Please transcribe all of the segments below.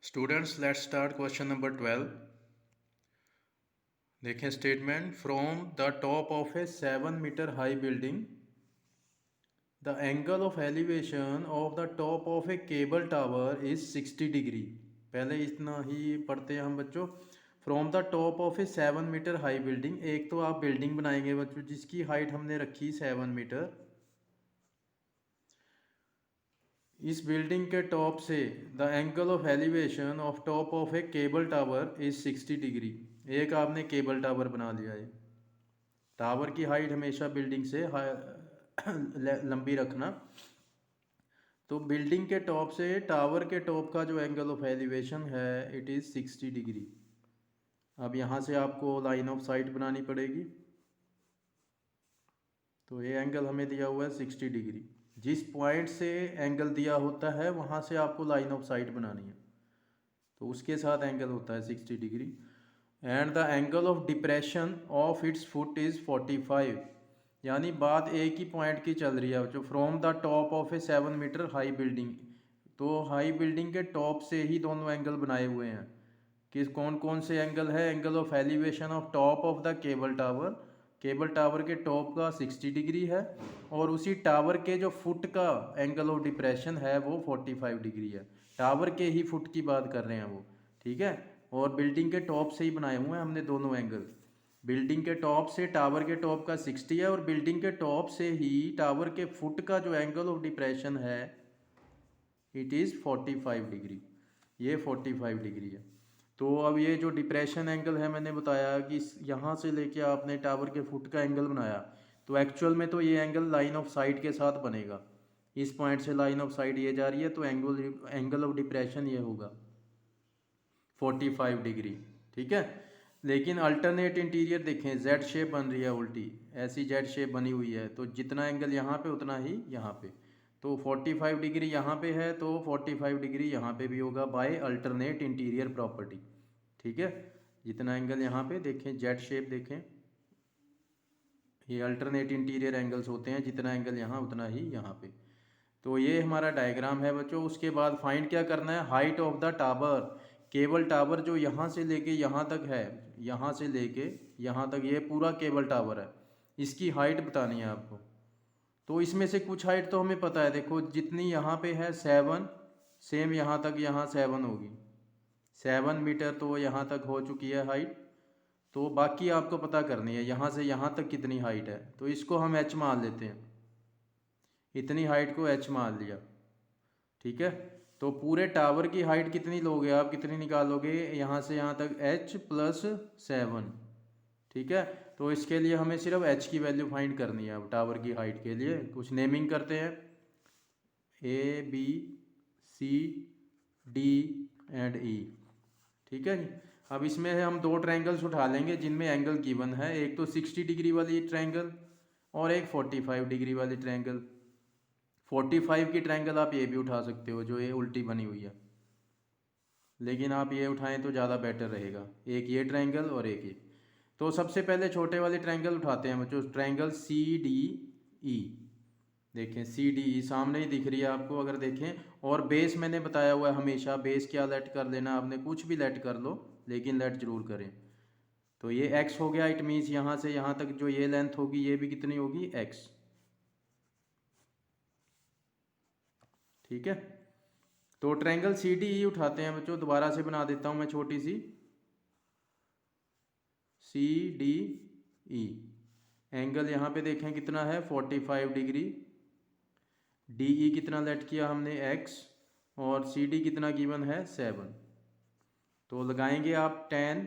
Students let's start question number 12। देखें statement from the top of a 7 meter high building the angle of elevation of the top of a cable tower is 60 degree. पहले इतना ही पढ़ते हैं हम बच्चों। From the top of a 7 meter high building, एक तो आप बिल्डिंग बनाएंगे बच्चों जिसकी हाइट हमने रखी 7 मीटर। इस बिल्डिंग के टॉप से the angle of elevation of top of a cable tower is 60 degree. एक आपने केबल टावर बना लिया है। टावर की हाइट हमेशा बिल्डिंग से लंबी रखना। तो बिल्डिंग के टॉप से टावर के टॉप का जो एंगल ऑफ एलिवेशन है इट इज़ 60 डिग्री। अब यहाँ से आपको लाइन ऑफ साइट बनानी पड़ेगी। तो ये एंगल हमें दिया हुआ है 60 डिग्री। जिस पॉइंट से एंगल दिया होता है वहाँ से आपको लाइन ऑफ साइट बनानी है, तो उसके साथ एंगल होता है 60 degree. And the angle of depression of its foot is 45। यानी बात एक ही पॉइंट की चल रही है जो from the top of a 7 meter high building. तो हाई बिल्डिंग के टॉप से ही दोनों एंगल बनाए हुए हैं। किस कौन कौन से एंगल है? Angle of elevation of top of the cable tower, cable tower के टॉप का 60 डिग्री है, और उसी टावर के जो फुट का एंगल ऑफ डिप्रेशन है वो 45 डिग्री है। टावर के ही फुट की बात कर रहे हैं वो, ठीक है। और बिल्डिंग के टॉप से ही बनाए हुए हैं हमने दोनों एंगल। बिल्डिंग के टॉप से टावर के टॉप का 60 है, और बिल्डिंग के टॉप से ही टावर के फुट का जो एंगल ऑफ डिप्रेशन है इट इज़ 45 डिग्री। ये 45 डिग्री है। तो अब ये जो डिप्रेशन एंगल है मैंने बताया कि यहाँ से लेके आपने टावर के फुट का एंगल बनाया, तो एक्चुअल में तो ये एंगल लाइन ऑफ साइट के साथ बनेगा। इस पॉइंट से लाइन ऑफ साइट ये जा रही है, तो एंगल ऑफ डिप्रेशन ये होगा 45 डिग्री, ठीक है। लेकिन अल्टरनेट इंटीरियर देखें, जेड शेप बन रही है उल्टी, ऐसी जेड शेप बनी हुई है, तो जितना एंगल यहाँ पे उतना ही यहाँ पे। तो 45 डिग्री यहाँ पे है तो 45 डिग्री यहाँ पे भी होगा बाय अल्टरनेट इंटीरियर प्रॉपर्टी, ठीक है। जितना एंगल यहाँ पे देखें, जेड शेप देखें, ये अल्टरनेट इंटीरियर एंगल्स होते हैं, जितना एंगल यहाँ उतना ही यहाँ पे। तो ये हमारा डायग्राम है बच्चों। उसके बाद फाइंड क्या करना है? Height of the tower, cable tower जो यहाँ से लेके यहाँ तक है, यहाँ से लेके यहाँ तक ये पूरा केबल टावर है, इसकी हाइट बतानी है आपको। तो इसमें से कुछ हाइट तो हमें पता है, देखो जितनी यहाँ पे है 7, सेम यहाँ तक यहाँ 7 होगी। 7 मीटर तो यहाँ तक हो चुकी है हाइट। तो बाकी आपको पता करनी है यहाँ से यहाँ तक कितनी हाइट है, तो इसको हम h मान लेते हैं। इतनी हाइट को h मान लिया, ठीक है। तो पूरे टावर की हाइट कितनी लोगे आप, कितनी निकालोगे? यहाँ से यहाँ तक h प्लस 7, ठीक है। तो इसके लिए हमें सिर्फ h की वैल्यू फाइंड करनी है। अब टावर की हाइट के लिए कुछ नेमिंग करते हैं, A B C D and E, ठीक है जी। अब इसमें हम दो ट्रायंगल्स उठा लेंगे जिनमें एंगल गिवन है, एक तो 60 डिग्री वाली ट्रायंगल और एक 45 डिग्री वाली ट्रायंगल। 45 की ट्रायंगल आप ये भी उठा सकते हो जो ये उल्टी बनी हुई है, लेकिन आप ये उठाएं तो ज़्यादा बेटर रहेगा, एक ये ट्रायंगल और एक ये। तो सबसे पहले छोटे वाले ट्रायंगल उठाते हैं बच्चों, ट्रायंगल सी डी ई। देखें सी डी ई सामने ही दिख रही है आपको अगर देखें। और बेस मैंने बताया हुआ है हमेशा, बेस क्या लेट कर लेना आपने, कुछ भी लेट कर लो लेकिन लेट जरूर करें। तो ये x हो गया, इट मीन्स यहाँ से यहाँ तक जो ये लेंथ होगी ये भी कितनी होगी? x, ठीक है। तो ट्रायंगल सी डी ई उठाते हैं बच्चों, दोबारा से बना देता हूँ मैं छोटी सी, सी डी ई। एंगल यहाँ पे देखें कितना है 45 डिग्री, डी ई कितना लेट किया हमने x, और सी डी कितना गिवन है 7। तो लगाएंगे आप 10,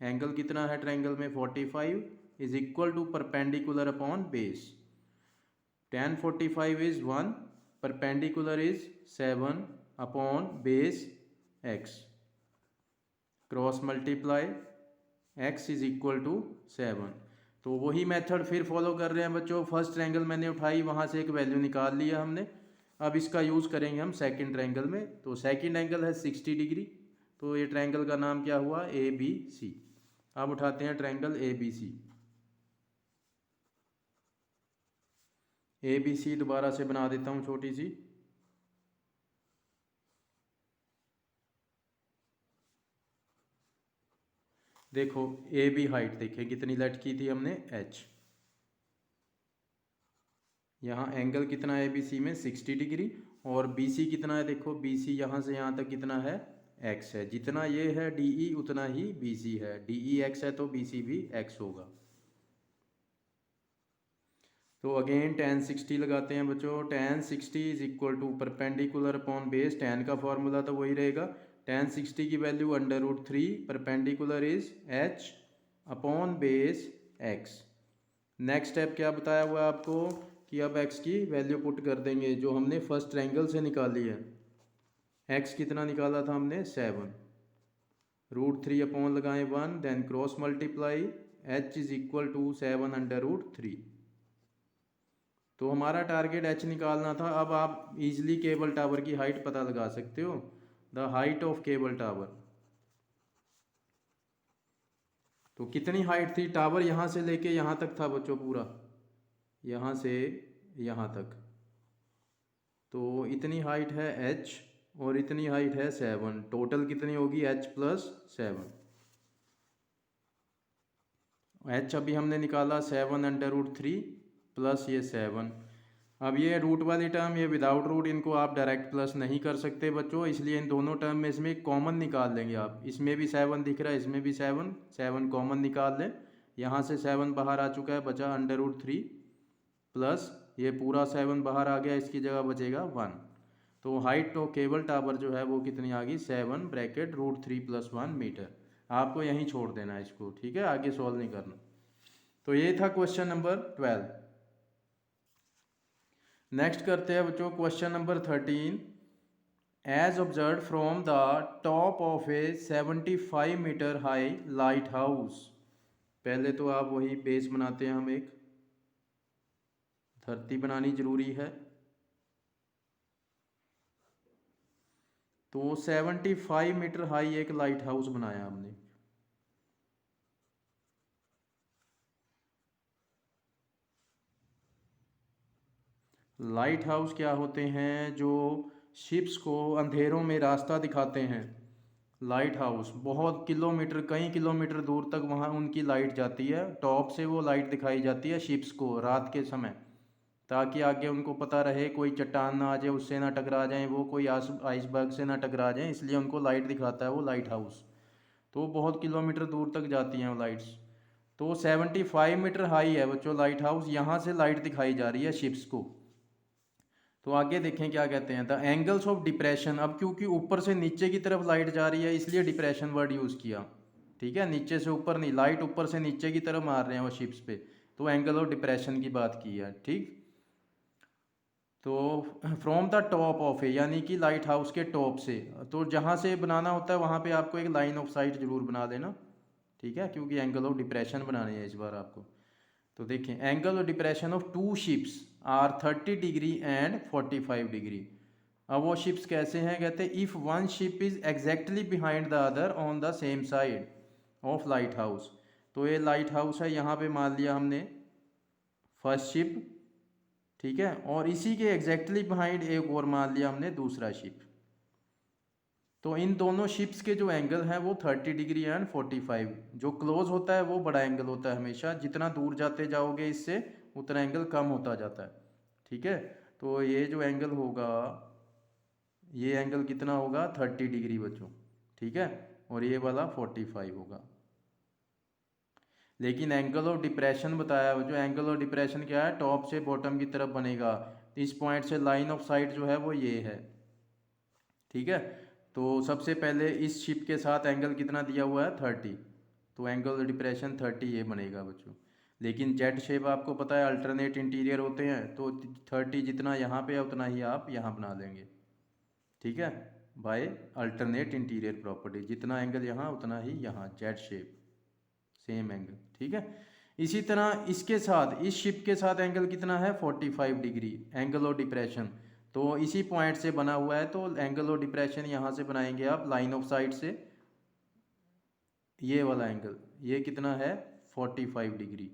एंगल कितना है ट्रायंगल में 45 is equal to perpendicular upon base. 10 45 is 1, perpendicular is 7 upon base x, cross multiply x is equal to 7। तो वही मेथड फिर फॉलो कर रहे हैं बच्चों। फर्स्ट ट्रायंगल मैंने उठाई, वहाँ से एक वैल्यू निकाल लिया हमने। अब इसका यूज़ करेंगे हम सेकंड ट्रायंगल में। तो सेकंड एंगल है 60 डिग्री, तो ये ट्रायंगल का नाम क्या हुआ? A B C. अब उठाते हैं triangle A B C. A B C दोबारा से बना देता हूँ छोटी सी। देखो ए बी हाइट देखें कितनी लेट की थी हमने h, यहाँ एंगल कितना है बी सी में 60 डिग्री, और बी सी कितना है देखो, बी सी यहाँ से यहाँ तक कितना है x है, जितना ये है डी ई उतना ही बी सी है, डी ई x है तो बी सी भी x होगा। तो अगेन tan 60 लगाते हैं बच्चों, tan 60 is equal to perpendicular upon base, tan का फॉर्मूला तो वही रहेगा, tan 60 की value √3, perpendicular is h upon base x। Next step क्या बताया हुआ है आपको कि अब x की वैल्यू पुट कर देंगे जो हमने फर्स्ट ट्रायंगल से निकाली है। x कितना निकाला था हमने 7, √3 अपॉन लगाएं 1, then cross multiply, h is equal to 7/√3। तो हमारा टारगेट h निकालना था। अब आप इजीली केबल टावर की हाइट पता लगा सकते हो, the height of cable tower. तो कितनी हाइट थी, टावर यहाँ से लेके यहाँ तक था बच्चों, पूरा यहाँ से यहाँ तक, तो इतनी हाइट है h और इतनी हाइट है 7, टोटल कितनी होगी h + 7। h अभी हमने निकाला 7/√3 प्लस ये 7। अब ये रूट वाली टर्म, ये विदाउट रूट, इनको आप डायरेक्ट प्लस नहीं कर सकते बच्चों, इसलिए इन दोनों टर्म में इसमें कॉमन निकाल लेंगे आप। इसमें भी 7 दिख रहा है, इसमें भी 7, 7 कॉमन निकाल लें। यहाँ से 7 बाहर आ चुका है, बचा √3 प्लस ये पूरा 7 बाहर आ गया, इसकी जगह बचेगा 1। तो हाइट ऑफ केबल टावर जो है वो कितनी आ गई, 7 ब्रैकेट √3 + 1 मीटर। आपको यहीं छोड़ देना है इसको, ठीक है, आगे सॉल्व नहीं करना। तो ये था क्वेश्चन नंबर 12। नेक्स्ट करते हैं बच्चों question number 13। As observe from the top of a 75 meter high lighthouse. पहले तो आप वही बेस बनाते हैं, हम एक धरती बनानी जरूरी है। तो 75 मीटर हाई एक लाइट हाउस बनाया हमने। लाइट हाउस क्या होते हैं, जो शिप्स को अंधेरों में रास्ता दिखाते हैं। लाइट हाउस बहुत किलोमीटर, कई किलोमीटर दूर तक वहाँ उनकी लाइट जाती है, टॉप से वो लाइट दिखाई जाती है शिप्स को रात के समय, ताकि आगे उनको पता रहे कोई चट्टान ना आ जाए उससे ना टकरा जाए, वो कोई आइसबर्ग से ना टकरा जाए, इसलिए उनको लाइट दिखाता है वो लाइट हाउस। तो बहुत किलोमीटर दूर तक जाती हैं वो लाइट्स। तो 75 मीटर हाई है बच्चों लाइट हाउस, यहाँ से लाइट दिखाई जा रही है शिप्स को। तो आगे देखें क्या कहते हैं, द एंगल्स ऑफ डिप्रेशन। अब क्योंकि ऊपर से नीचे की तरफ लाइट जा रही है इसलिए डिप्रेशन वर्ड यूज़ किया, ठीक है, नीचे से ऊपर नहीं, लाइट ऊपर से नीचे की तरफ मार रहे हैं वो शिप्स पे, तो एंगल ऑफ डिप्रेशन की बात की है, ठीक। तो फ्रॉम द टॉप ऑफ है यानी कि लाइट हाउस के टॉप से, तो जहाँ से बनाना होता है वहाँ पे आपको एक लाइन ऑफ साइट जरूर बना देना, ठीक है, क्योंकि एंगल ऑफ डिप्रेशन बनाने हैं इस बार आपको। तो देखें angle of depression of two ships are 30 degree and 45 degree. अब वो शिप्स कैसे हैं, कहते हैं if one ship is exactly behind the other on the same side of lighthouse. तो ये लाइट हाउस है, यहाँ पे मान लिया हमने फर्स्ट शिप, ठीक है, और इसी के एग्जैक्टली बिहाइंड एक और मान लिया हमने दूसरा शिप। तो इन दोनों शिप्स के जो एंगल हैं वो 30 डिग्री एंड 45। जो क्लोज होता है वो बड़ा एंगल होता है हमेशा, जितना दूर जाते जाओगे इससे उतना एंगल कम होता जाता है, ठीक है। तो ये जो एंगल होगा, ये एंगल कितना होगा 30 डिग्री बच्चों, ठीक है, और ये वाला 45 होगा। लेकिन एंगल ऑफ डिप्रेशन बताया, जो एंगल ऑफ डिप्रेशन क्या है, टॉप से बॉटम की तरफ बनेगा, इस पॉइंट से लाइन ऑफ साइट जो है वो ये है, ठीक है। तो सबसे पहले इस शिप के साथ एंगल कितना दिया हुआ है 30, तो एंगल डिप्रेशन 30 ये बनेगा बच्चों। लेकिन जेड शेप आपको पता है अल्टरनेट इंटीरियर होते हैं, तो 30 जितना यहाँ पे है उतना ही आप यहाँ बना लेंगे, ठीक है, बाय अल्टरनेट इंटीरियर प्रॉपर्टी, जितना एंगल यहाँ उतना ही यहाँ, जेड शेप सेम एंगल, ठीक है। इसी तरह इसके साथ, इस शिप के साथ एंगल कितना है 45 डिग्री एंगल ऑफ डिप्रेशन, तो इसी पॉइंट से बना हुआ है, तो एंगल ऑफ डिप्रेशन यहाँ से बनाएंगे आप लाइन ऑफ साइट से, ये वाला एंगल ये कितना है 45 डिग्री,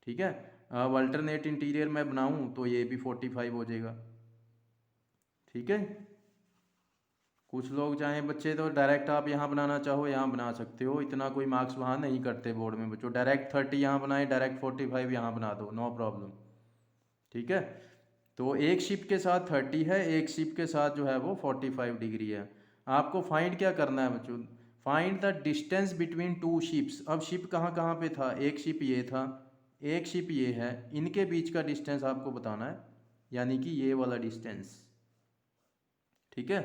ठीक है। अब अल्टरनेट इंटीरियर मैं बनाऊँ तो ये भी 45 हो जाएगा, ठीक है। कुछ लोग चाहें बच्चे तो डायरेक्ट आप यहाँ बनाना चाहो यहाँ बना सकते हो, इतना कोई मार्क्स वहाँ नहीं करते बोर्ड में बच्चों। डायरेक्ट 30 यहाँ बनाए, डायरेक्ट 45 यहाँ बना दो, नो प्रॉब्लम। ठीक है, तो एक शिप के साथ 30 है, एक शिप के साथ जो है वो 45 डिग्री है। आपको फाइंड क्या करना है बच्चों? Find the distance between two ships. अब शिप कहाँ कहाँ पे था? एक शिप ये था, एक शिप ये है, इनके बीच का डिस्टेंस आपको बताना है, यानी कि ये वाला डिस्टेंस। ठीक है,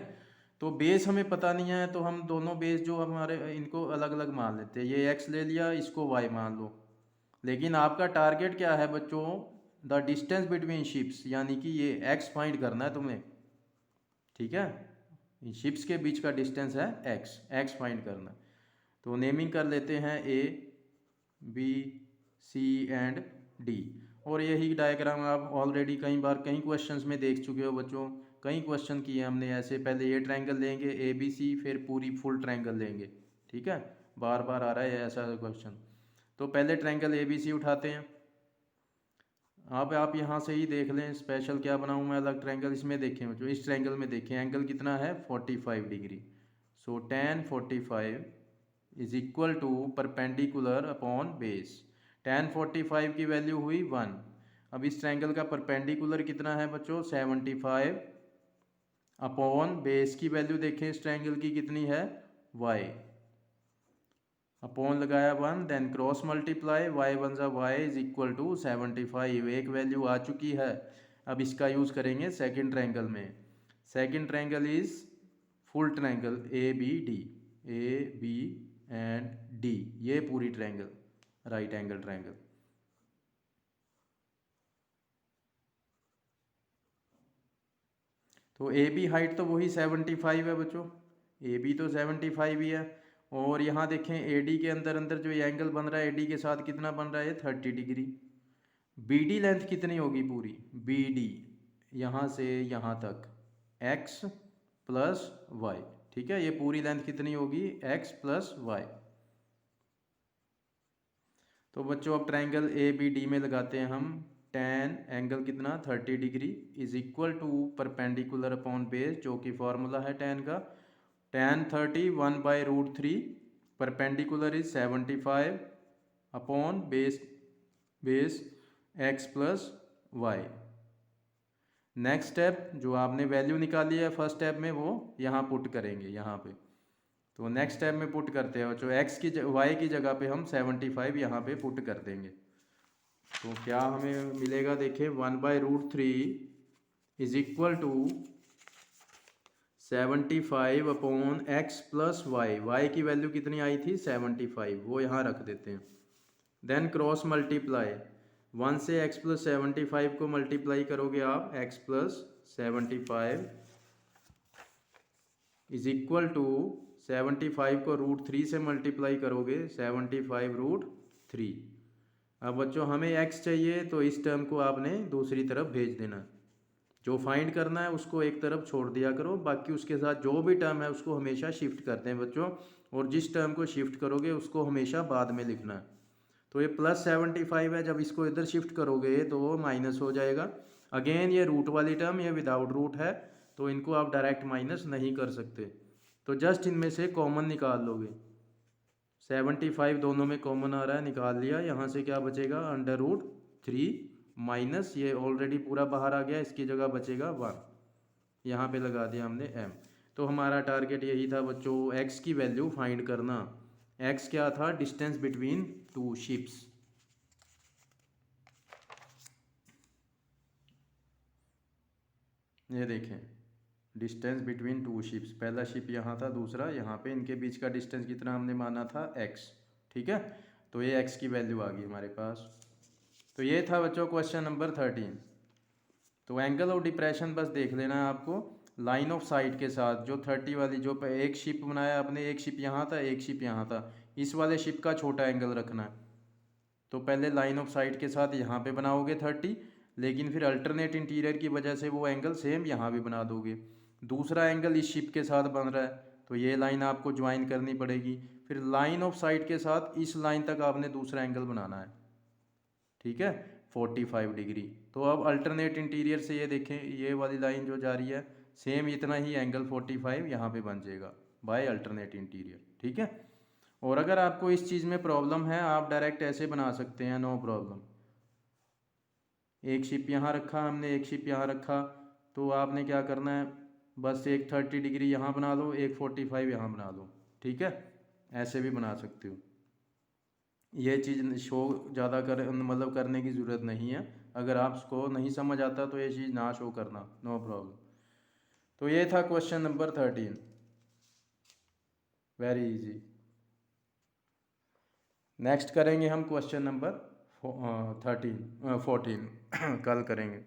तो बेस हमें पता नहीं है तो हम दोनों बेस जो हमारे इनको अलग अलग मान लेते हैं। ये x ले लिया, इसको y मान लो। लेकिन आपका टारगेट क्या है बच्चों? द डिस्टेंस बिटवीन शिप्स, यानी कि ये x फाइंड करना है तुम्हें। ठीक है, इन शिप्स के बीच का डिस्टेंस है x फाइंड करना है। तो नेमिंग कर लेते हैं A, B, C and D। और यही डायग्राम आप ऑलरेडी कई बार कई क्वेश्चंस में देख चुके हो बच्चों। कई क्वेश्चन किए हमने ऐसे, पहले ये ट्रायंगल लेंगे ABC, फिर पूरी फुल ट्रायंगल लेंगे। ठीक है, बार बार आ रहा है ऐसा क्वेश्चन। तो पहले ट्रायंगल ABC उठाते हैं। अब आप यहाँ से ही देख लें, स्पेशल क्या बनाऊँ मैं अलग ट्रायंगल। इसमें देखें बच्चों, इस ट्रायंगल में देखें एंगल कितना है? 45 डिग्री। So tan 45 is equal to perpendicular upon base. tan 45 की वैल्यू हुई 1। अब इस ट्रायंगल का परपेंडिकुलर कितना है बच्चों? 75 अपॉन बेस की वैल्यू देखें इस ट्रायंगल की कितनी है? y। अपॉन लगाया 1, then cross multiply, y one ज़ा y इज इक्वल टू 75। एक वैल्यू आ चुकी है। अब इसका यूज़ करेंगे सेकंड ट्रायंगल में। Second triangle is full triangle ABD, AB and D, ये पूरी ट्रायंगल राइट एंगल ट्रायंगल। तो AB हाइट तो वही 75 है बच्चों, AB तो 75 ही है। और यहाँ देखें AD के अंदर अंदर जो ये एंगल बन रहा है AD के साथ कितना बन रहा है? 30 डिग्री। BD लेंथ कितनी होगी पूरी? BD यहाँ से यहाँ तक x प्लस वाई। ठीक है, ये पूरी लेंथ कितनी होगी? x plus y. तो बच्चों अब ट्रायंगल ABD में लगाते हैं हम। tan एंगल कितना? 30 degree is equal to perpendicular upon base, जो कि फॉर्मूला है tan का। tan 30 1/√3, परपेंडिकुलर is 75 upon base x plus y. Next step जो आपने वैल्यू निकाली है फर्स्ट स्टेप में, वो यहाँ पुट करेंगे यहाँ पे। तो नेक्स्ट स्टेप में पुट करते हैं जो x की y की जगह पे हम 75 यहाँ पे पुट कर देंगे। तो क्या हमें मिलेगा? देखिए 1/√3 is equal to 75 upon x plus y. Y की वैल्यू कितनी आई थी? 75, वो यहाँ रख देते हैं। देन क्रॉस मल्टीप्लाई, 1 से x प्लस 75 को मल्टीप्लाई करोगे आप, x plus 75 is equal to 75 को √3 से मल्टीप्लाई करोगे, 75√3। अब बच्चों हमें x चाहिए तो इस टर्म को आपने दूसरी तरफ भेज देना। जो फाइंड करना है उसको एक तरफ छोड़ दिया करो, बाकी उसके साथ जो भी टर्म है उसको हमेशा शिफ्ट करते हैं बच्चों। और जिस टर्म को शिफ्ट करोगे उसको हमेशा बाद में लिखना है। तो ये प्लस 75 है, जब इसको इधर शिफ्ट करोगे तो वो माइनस हो जाएगा। अगेन ये रूट वाली टर्म, ये विदाउट रूट है, तो इनको आप डायरेक्ट माइनस नहीं कर सकते। तो जस्ट इनमें से कॉमन निकाल लोगे। 75 दोनों में कॉमन आ रहा है, निकाल लिया। यहाँ से क्या बचेगा? √3 माइनस ये ऑलरेडी पूरा बाहर आ गया, इसकी जगह बचेगा 1। यहाँ पे लगा दिया हमने m। तो हमारा टारगेट यही था बच्चों, x की वैल्यू फाइंड करना। x क्या था? Distance between two ships. ये देखें डिस्टेंस बिटवीन टू शिप्स, पहला शिप यहाँ था, दूसरा यहाँ पे, इनके बीच का डिस्टेंस कितना हमने माना था? x। ठीक है, तो ये x की वैल्यू आ गई हमारे पास। तो ये था बच्चों क्वेश्चन नंबर 13। तो एंगल ऑफ डिप्रेशन बस देख लेना है आपको लाइन ऑफ साइट के साथ। जो 30 वाली, जो एक शिप बनाया आपने, एक शिप यहाँ था, एक शिप यहाँ था, इस वाले शिप का छोटा एंगल रखना है। तो पहले लाइन ऑफ साइट के साथ यहाँ पे बनाओगे 30, लेकिन फिर अल्टरनेट इंटीरियर की वजह से वो एंगल सेम यहाँ भी बना दोगे। दूसरा एंगल इस शिप के साथ बन रहा है, तो ये लाइन आपको ज्वाइन करनी पड़ेगी। फिर लाइन ऑफ साइट के साथ इस लाइन तक आपने दूसरा एंगल बनाना है। ठीक है, 45 डिग्री। तो अब अल्टरनेट इंटीरियर से ये देखें, ये वाली लाइन जो जा रही है, सेम इतना ही एंगल 45 यहाँ पे बन जाएगा बाय अल्टरनेट इंटीरियर, ठीक है। और अगर आपको इस चीज़ में प्रॉब्लम है, आप डायरेक्ट ऐसे बना सकते हैं, नो प्रॉब्लम। एक शिप यहाँ रखा हमने, एक शिप यहाँ रखा, तो आपने क्या करना है, बस एक 30 डिग्री यहाँ बना लो, एक 45 यहाँ बना लो, ठीक है। ऐसे भी बना सकते हो। ये चीज़ शो ज़्यादा मतलब करने की ज़रूरत नहीं है। अगर आपको नहीं समझ आता तो ये चीज़ ना शो करना, नो प्रॉब्लम। तो ये था question number 13, very easy. Next करेंगे हम क्वेश्चन नंबर 14 कल करेंगे।